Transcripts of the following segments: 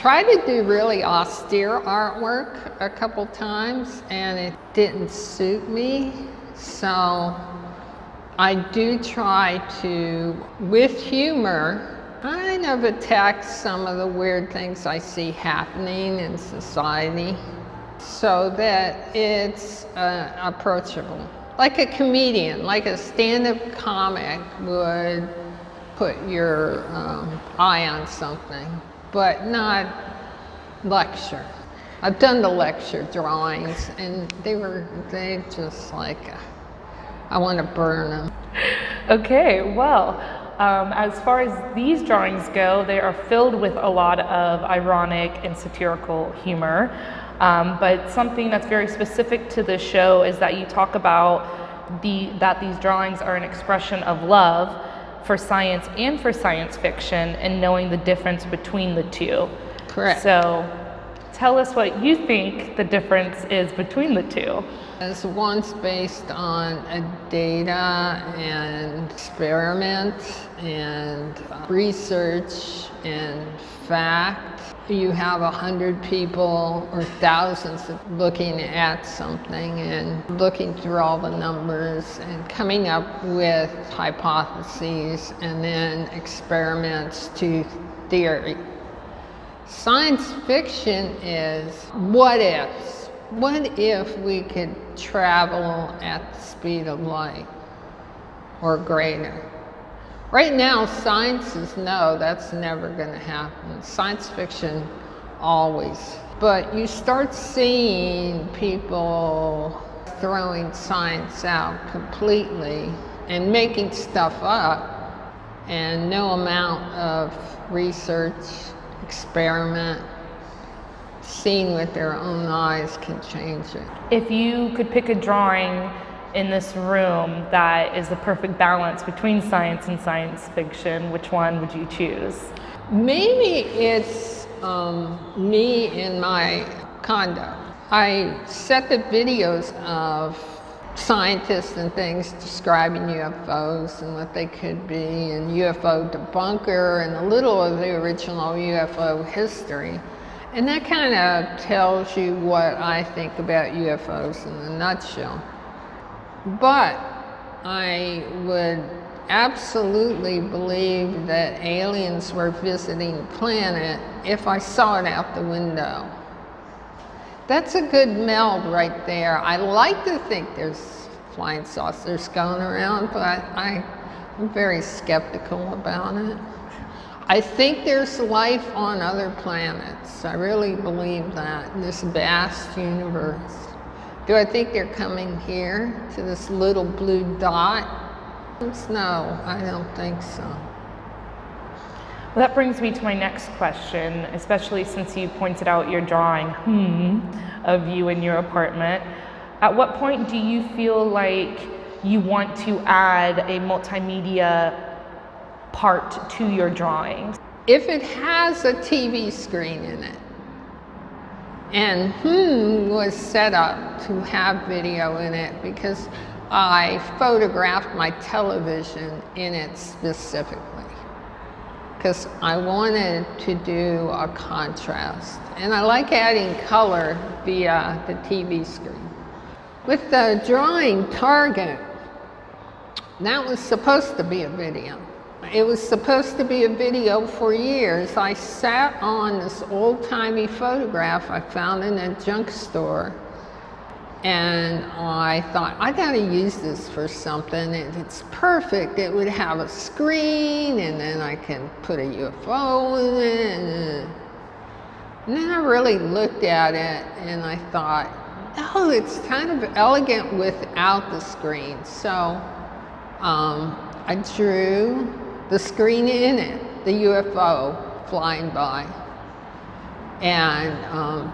tried to do really austere artwork a couple times and it didn't suit me. So I do try to, with humor, kind of attack some of the weird things I see happening in society so that it's approachable. Like a comedian, like a stand-up comic would put your eye on something, but not lecture. I've done the lecture drawings and they just like, I want to burn them. Okay, well, as far as these drawings go, they are filled with a lot of ironic and satirical humor. But something that's very specific to this show is that you talk about that these drawings are an expression of love for science and for science fiction, and knowing the difference between the two. Correct. So tell us what you think the difference is between the two. As one's based on data and experiment and research and fact. You have 100 people or thousands looking at something and looking through all the numbers and coming up with hypotheses and then experiments to theory. Science fiction is what ifs. What if we could travel at the speed of light or greater? Right now, scientists know that's never going to happen. Science fiction, always. But you start seeing people throwing science out completely and making stuff up, and no amount of research, experiment, seen with their own eyes can change it. If you could pick a drawing in this room that is the perfect balance between science and science fiction, which one would you choose? Maybe it's me in my condo. I set the videos of scientists and things describing UFOs and what they could be, and UFO debunker, and a little of the original UFO history. And that kind of tells you what I think about UFOs in a nutshell. But I would absolutely believe that aliens were visiting the planet if I saw it out the window. That's a good meld right there. I like to think there's flying saucers going around, but I'm very skeptical about it. I think there's life on other planets. I really believe that, in this vast universe. Do I think they're coming here to this little blue dot? No, I don't think so. Well, that brings me to my next question, especially since you pointed out your drawing of you in your apartment. At what point do you feel like you want to add a multimedia part to your drawings? If it has a TV screen in it, and was set up to have video in it because I photographed my television in it specifically, because I wanted to do a contrast. And I like adding color via the TV screen. With the drawing Target, that was supposed to be a video. It was supposed to be a video for years. I sat on this old-timey photograph I found in a junk store, and I thought, I gotta use this for something. It's perfect. It would have a screen, and then I can put a UFO in it. And then I really looked at it, and I thought, oh, it's kind of elegant without the screen. So I drew the screen in it, the UFO flying by. And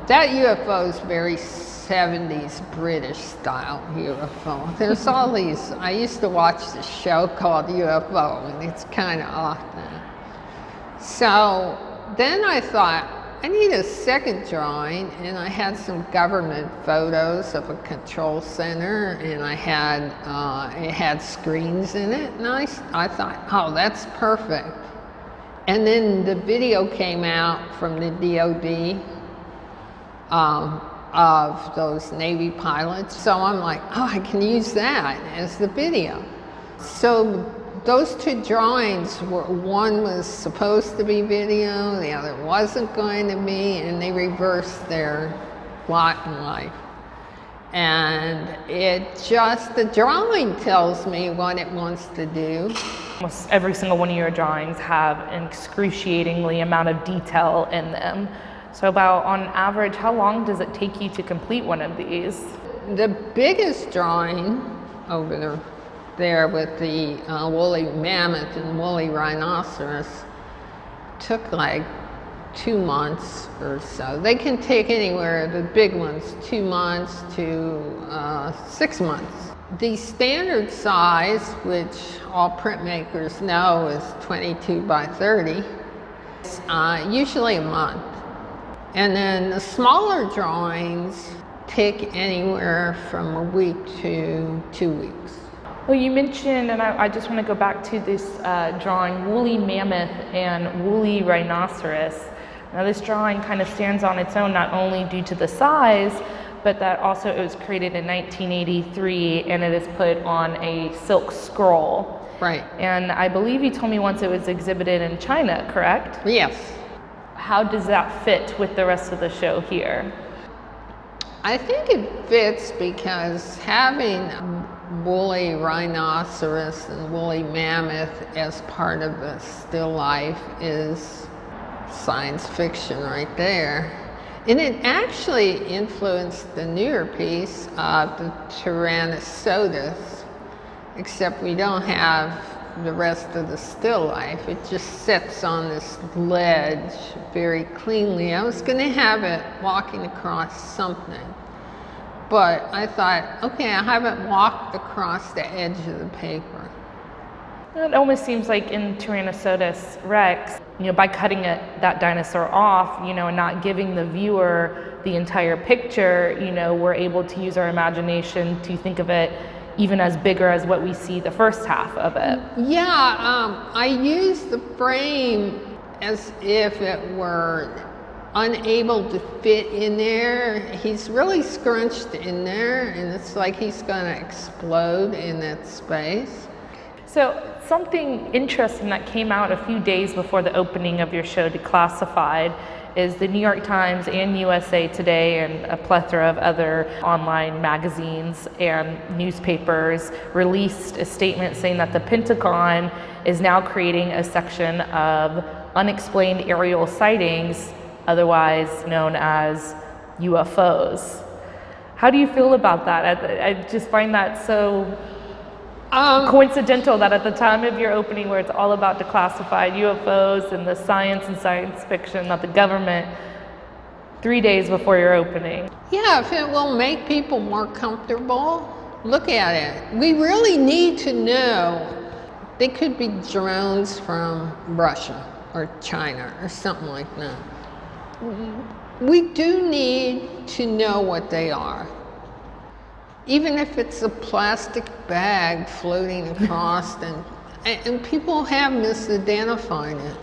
that UFO is very 70s British style UFO. There's all these, I used to watch this show called UFO, and it's kind of off that. So then I thought, I need a second drawing, and I had some government photos of a control center, and I had, it had screens in it, and I thought, oh, that's perfect. And then the video came out from the DOD of those Navy pilots. So I'm like, oh, I can use that as the video. So those two drawings were, one was supposed to be video, the other wasn't going to be, and they reversed their lot in life. And the drawing tells me what it wants to do. Almost every single one of your drawings have an excruciatingly amount of detail in them. So about, on average, how long does it take you to complete one of these? The biggest drawing over there with the woolly mammoth and woolly rhinoceros took like 2 months or so. They can take anywhere, the big ones, 2 months to 6 months. The standard size, which all printmakers know is 22 by 30, is usually a month. And then the smaller drawings take anywhere from a week to 2 weeks. Well, you mentioned, and I just want to go back to this drawing, woolly mammoth and woolly rhinoceros. Now this drawing kind of stands on its own, not only due to the size, but that also it was created in 1983 and it is put on a silk scroll. Right. And I believe you told me once it was exhibited in China, correct? Yes. How does that fit with the rest of the show here? I think it fits because having woolly rhinoceros and woolly mammoth as part of the still life is science fiction right there. And it actually influenced the newer piece of the Tyrannosaurus, except we don't have the rest of the still life. It just sits on this ledge very cleanly. I was going to have it walking across something, but I thought, okay, I haven't walked across the edge of the paper. It almost seems like in Tyrannosaurus Rex, by cutting that dinosaur off, and not giving the viewer the entire picture, we're able to use our imagination to think of it even as bigger as what we see the first half of it. Yeah, I used the frame as if it were unable to fit in there. He's really scrunched in there, and it's like he's going to explode in that space. So something interesting that came out a few days before the opening of your show, Declassified, is the New York Times and USA Today and a plethora of other online magazines and newspapers released a statement saying that the Pentagon is now creating a section of unexplained aerial sightings, otherwise known as UFOs. How do you feel about that? I just find that so coincidental that at the time of your opening, where it's all about declassified UFOs and the science and science fiction, that the government, 3 days before your opening. Yeah, if it will make people more comfortable, look at it. We really need to know. They could be drones from Russia or China or something like that. We do need to know what they are. Even if it's a plastic bag floating across, and people have misidentified it.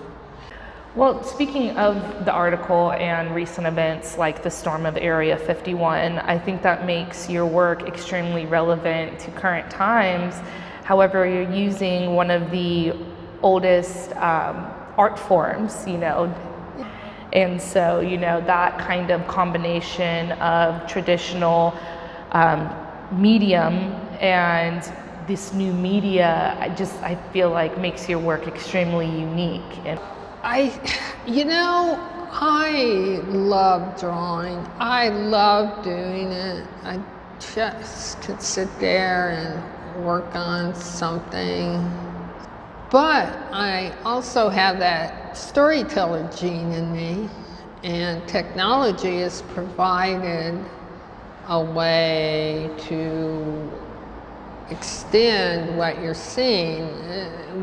Well, speaking of the article and recent events like the storm of Area 51, I think that makes your work extremely relevant to current times. However, you're using one of the oldest art forms, and so, that kind of combination of traditional medium and this new media, I feel like makes your work extremely unique. And I love drawing. I love doing it. I just could sit there and work on something. But I also have that storyteller gene in me, and technology has provided a way to extend what you're seeing.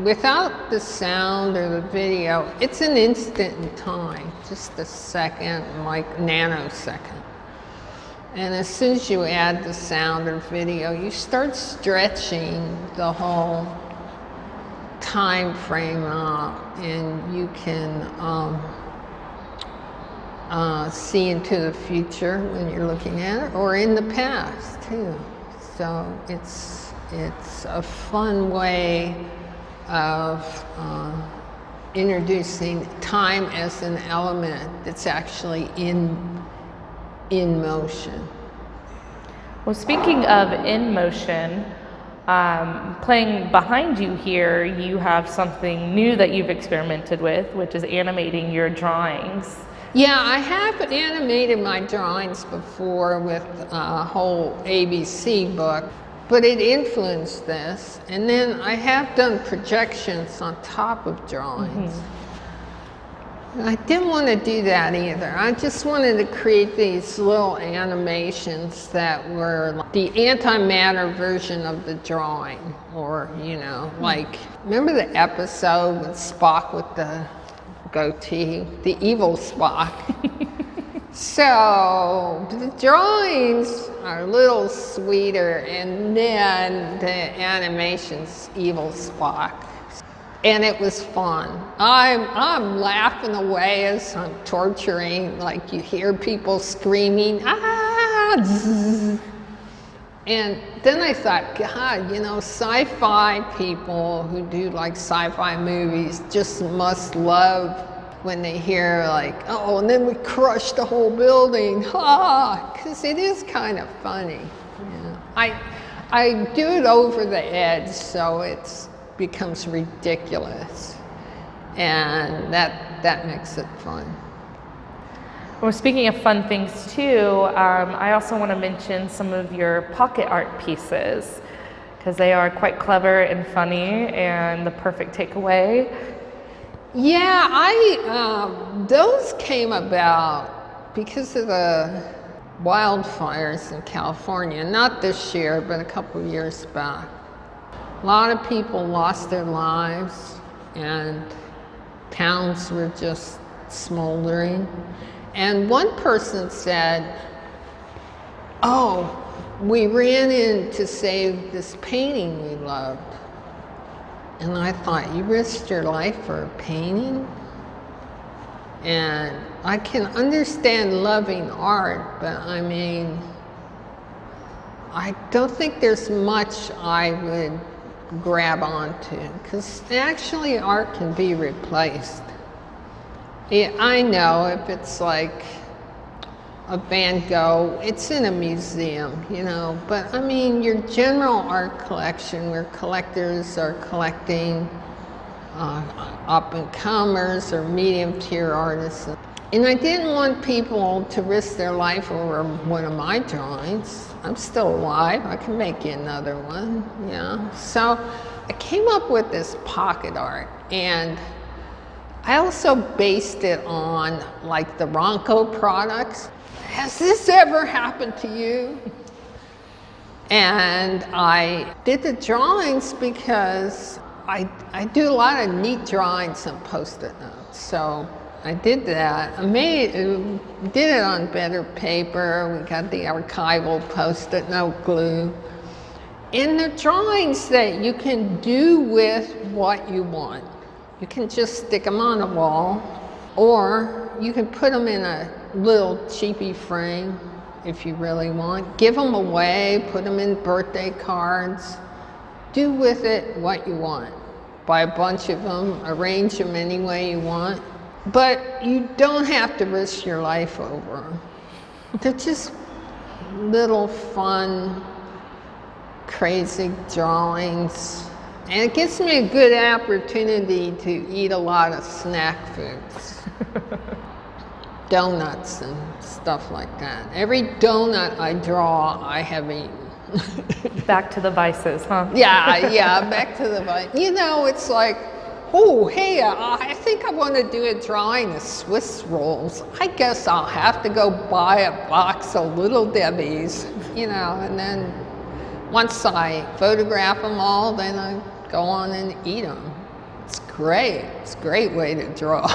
Without the sound or the video, it's an instant in time, just a second, like nanosecond. And as soon as you add the sound or video, you start stretching the whole time frame out, and you can see into the future when you're looking at it, or in the past too. So it's a fun way of introducing time as an element that's actually in motion. Well, speaking of in motion, playing behind you here, you have something new that you've experimented with, which is animating your drawings. Yeah, I have animated my drawings before with a whole ABC book, but it influenced this. And then I have done projections on top of drawings. Mm-hmm. I didn't want to do that either. I just wanted to create these little animations that were the antimatter version of the drawing. Or, you know, like, remember the episode with Spock with the goatee, the evil Spock? So the drawings are a little sweeter, and then the animation's evil Spock. And it was fun. I'm laughing away as I'm torturing, like you hear people screaming, ah, zzz. And then I thought, God, you know, sci-fi people who do like sci-fi movies just must love when they hear like, oh, and then we crushed the whole building, because it is kind of funny. Yeah. I do it over the edge, so it becomes ridiculous, and that makes it fun. Well, speaking of fun things too, I also want to mention some of your pocket art pieces, because they are quite clever and funny and the perfect takeaway. Yeah, those came about because of the wildfires in California, not this year, but a couple of years back. A lot of people lost their lives, and towns were just smoldering. And one person said, oh, we ran in to save this painting we loved. And I thought, you risked your life for a painting? And I can understand loving art, but I mean, I don't think there's much I would grab onto, because actually art can be replaced. Yeah, I know if it's like a Van Gogh, it's in a museum, you know, but I mean your general art collection where collectors are collecting up-and-comers or medium-tier artists. And I didn't want people to risk their life over one of my drawings. I'm still alive, I can make you another one, yeah. So I came up with this pocket art, and I also based it on like the Ronco products. Has this ever happened to you? And I did the drawings because I do a lot of neat drawings on Post-it notes. So I did that. I did it on better paper. We got the archival Post-it note glue. And the drawings that you can do with what you want. You can just stick them on a wall, or you can put them in a little cheapy frame if you really want. Give them away, put them in birthday cards. Do with it what you want. Buy a bunch of them, arrange them any way you want. But you don't have to risk your life over them. They're just little fun, crazy drawings. And it gives me a good opportunity to eat a lot of snack foods. Donuts and stuff like that. Every donut I draw, I have eaten. Back to the vices, huh? Yeah, back to the vice. You know, it's like, oh, hey, I think I want to do a drawing of Swiss rolls. I guess I'll have to go buy a box of Little Debbie's, you know, and then once I photograph them all, then I go on and eat them. It's great. It's a great way to draw.